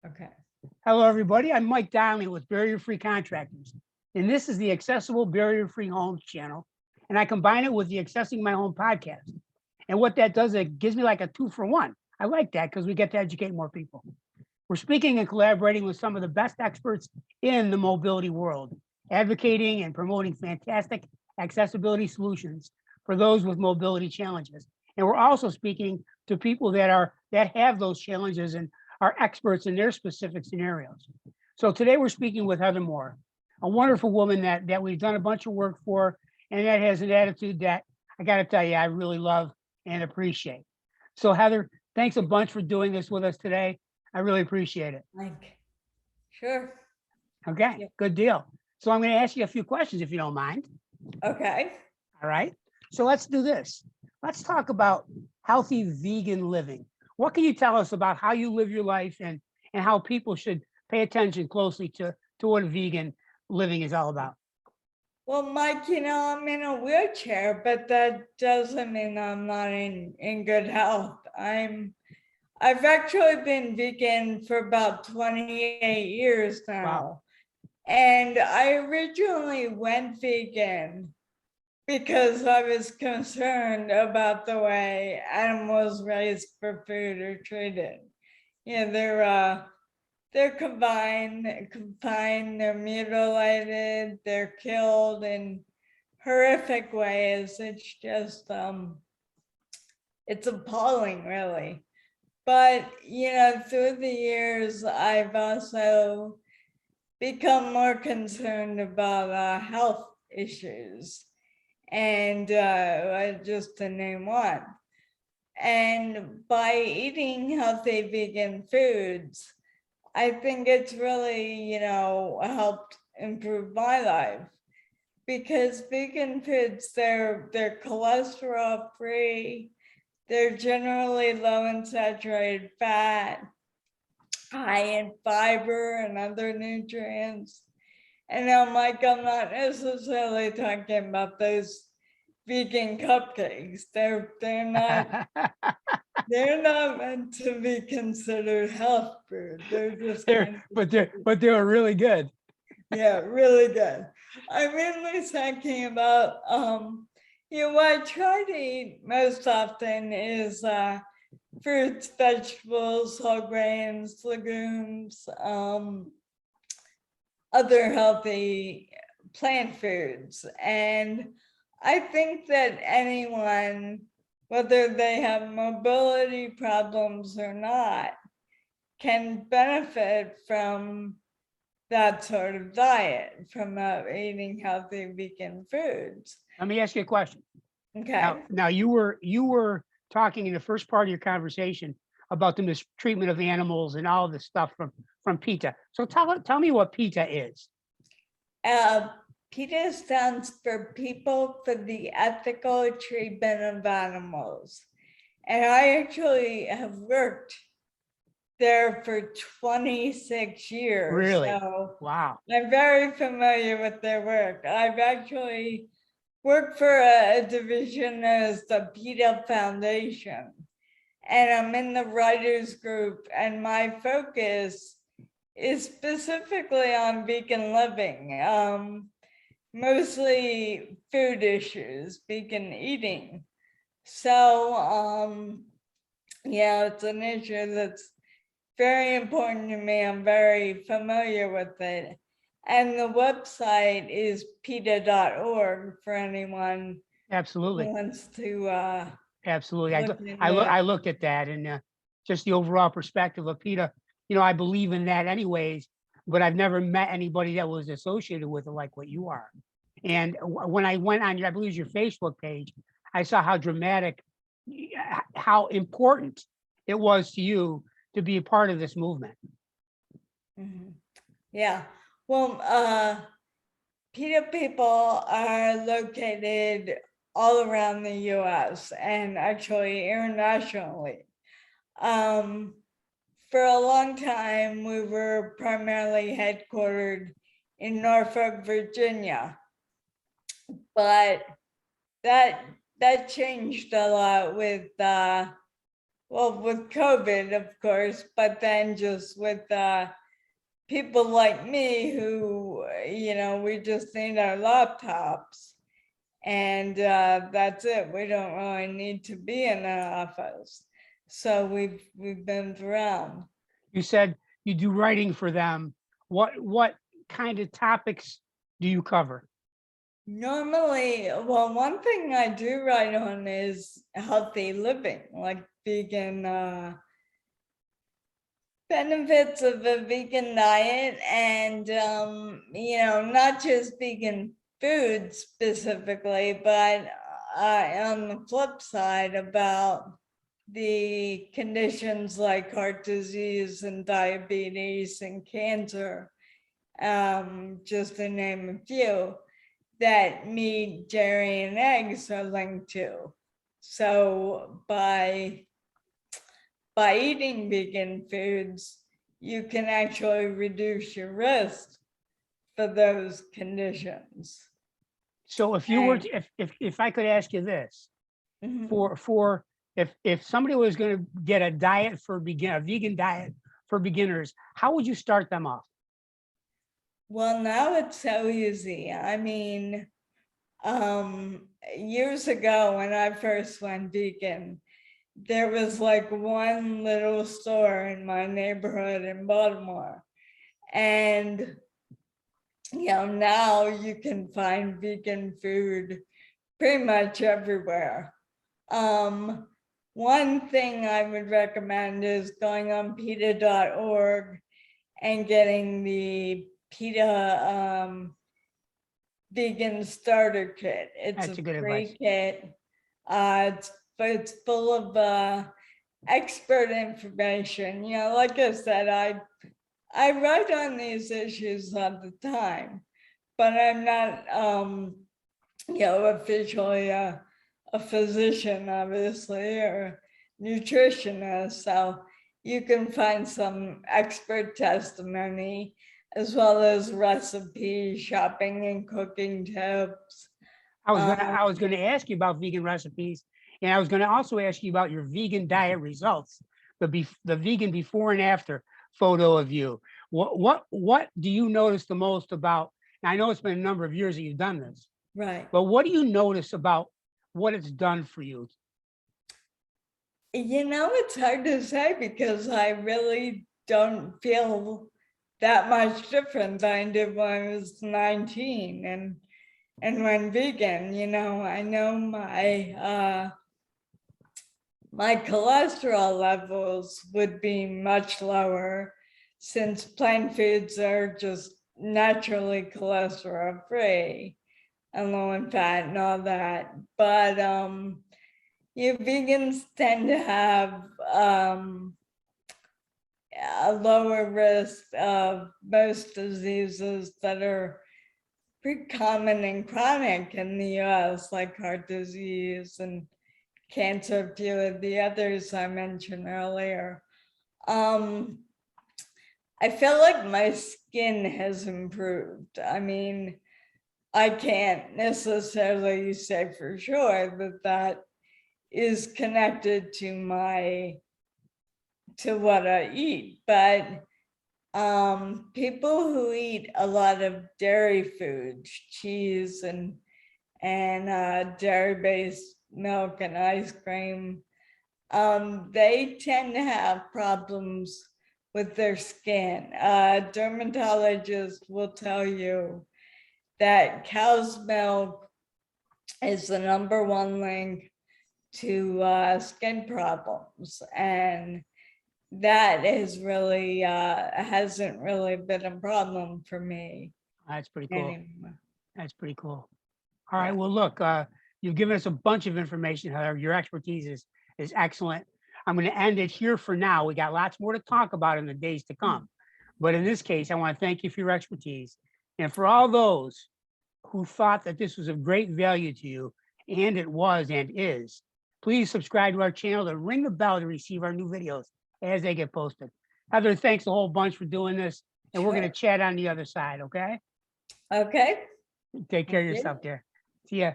Okay. Hello, everybody. I'm Mike Donnelly with Barrier Free Contractors, and this is the Accessible Barrier Free Homes channel. And I combine it with the Accessing My Home podcast. And what that does, it gives me like a 2-for-1. I like that because we get to educate more people. We're speaking and collaborating with some of the best experts in the mobility world, advocating and promoting fantastic accessibility solutions for those with mobility challenges. And we're also speaking to people that have those challenges and are experts in their specific scenarios. So today we're speaking with Heather Moore, a wonderful woman that we've done a bunch of work for, and that has an attitude that I got to tell you, I really love and appreciate. So Heather, thanks a bunch for doing this with us today. I really appreciate it. Mike. Sure. Okay, Yeah. good deal. So I'm going to ask you a few questions if you don't mind. Okay. All right. So let's do this. Let's talk about healthy vegan living. What can you tell us about how you live your life and how people should pay attention closely to what vegan living is all about? Well, Mike, I'm in a wheelchair, but that doesn't mean I'm not in good health. I've actually been vegan for about 28 years now. Wow. And I originally went vegan because I was concerned about the way animals raised for food are treated. They're confined, they're mutilated, they're killed in horrific ways. It's just it's appalling, really. But through the years, I've also become more concerned about health issues, and just to name one. And by eating healthy vegan foods, I think it's really, helped improve my life, because vegan foods, they're cholesterol free, they're generally low in saturated fat, high in fiber and other nutrients. And I'm not necessarily talking about those vegan cupcakes. They're not meant to be considered health food. They're just but they're really good. yeah, really good. I'm mainly talking about what I try to eat most often is fruits, vegetables, whole grains, legumes, other healthy plant foods. And I think that anyone, whether they have mobility problems or not, can benefit from that sort of diet, from eating healthy vegan foods. Let me ask you a question. Okay. Now you were talking in the first part of your conversation about the mistreatment of animals and all this stuff from PETA. So tell me what PETA is. PETA stands for People for the Ethical Treatment of Animals. And I actually have worked there for 26 years. Really? So Wow. I'm very familiar with their work. I've actually worked for a division as the PETA Foundation. And I'm in the writers group, and my focus is specifically on vegan living, mostly food issues, vegan eating. So yeah, it's an issue that's very important to me. I'm very familiar with it. And the website is PETA.org for anyone Absolutely. who wants to Absolutely. look into I it. looked at that and just the overall perspective of PETA. I believe in that anyways, but I've never met anybody that was associated with it like what you are. And when I went on I believe your Facebook page, I saw how dramatic, how important it was to you to be a part of this movement. Mhm. Yeah. Well, PETA people are located all around the US and actually internationally. For a long time, we were primarily headquartered in Norfolk, Virginia, but that changed a lot with well, with COVID, of course, but then just with people like me who, we just need our laptops. And that's it. We don't really need to be in an office. So we've been around. You said you do writing for them. What kind of topics do you cover? Normally, well, one thing I do write on is healthy living, like vegan benefits of a vegan diet, and not just vegan food specifically, but on the flip side about the conditions like heart disease and diabetes and cancer, just to name a few, that meat, dairy, and eggs are linked to. So by eating vegan foods, you can actually reduce your risk for those conditions. So if you were to, if I could ask you this, for if somebody was going to get a diet for a vegan diet for beginners, how would you start them off? Well, now it's so easy. I mean, years ago when I first went vegan, there was like one little store in my neighborhood in Baltimore. And, now you can find vegan food pretty much everywhere. One thing I would recommend is going on PETA.org and getting the PETA vegan starter kit. It's That's a a good free advice. kit. It's full of expert information. Like I said, I write on these issues all the time, but I'm not officially a physician, obviously, or nutritionist. So you can find some expert testimony as well as recipes, shopping and cooking tips. I was gonna ask you about vegan recipes, and I was gonna also ask you about your vegan diet results, the vegan before and after photo of you. What do you notice the most about? And I know it's been a number of years that you've done this, Right. but what do you notice about what it's done for you? It's hard to say because I really don't feel that much different than I did when I was 19 and went vegan. I know my cholesterol levels would be much lower since plant foods are just naturally cholesterol free and low in fat and all that. But vegans tend to have a lower risk of most diseases that are pretty common and chronic in the US, like heart disease and cancer, a few of the others I mentioned earlier. I feel like my skin has improved. I mean, I can't necessarily say for sure that is connected to what I eat, but people who eat a lot of dairy foods, cheese and dairy-based milk and ice cream, they tend to have problems with their skin. Dermatologists will tell you that cow's milk is the #1 link to skin problems, and that is really hasn't really been a problem for me That's pretty cool. anymore. That's pretty cool. All right. Yeah. Well, look, you've given us a bunch of information. However, your expertise is excellent. I'm going to end it here for now. We got lots more to talk about in the days to come. But in this case, I want to thank you for your expertise. And for all those who thought that this was of great value to you, and it was and is, please subscribe to our channel and ring the bell to receive our new videos as they get posted. Heather, thanks a whole bunch for doing this. And we're going to chat on the other side, okay? Okay. Take care of Thank you. yourself there. See ya.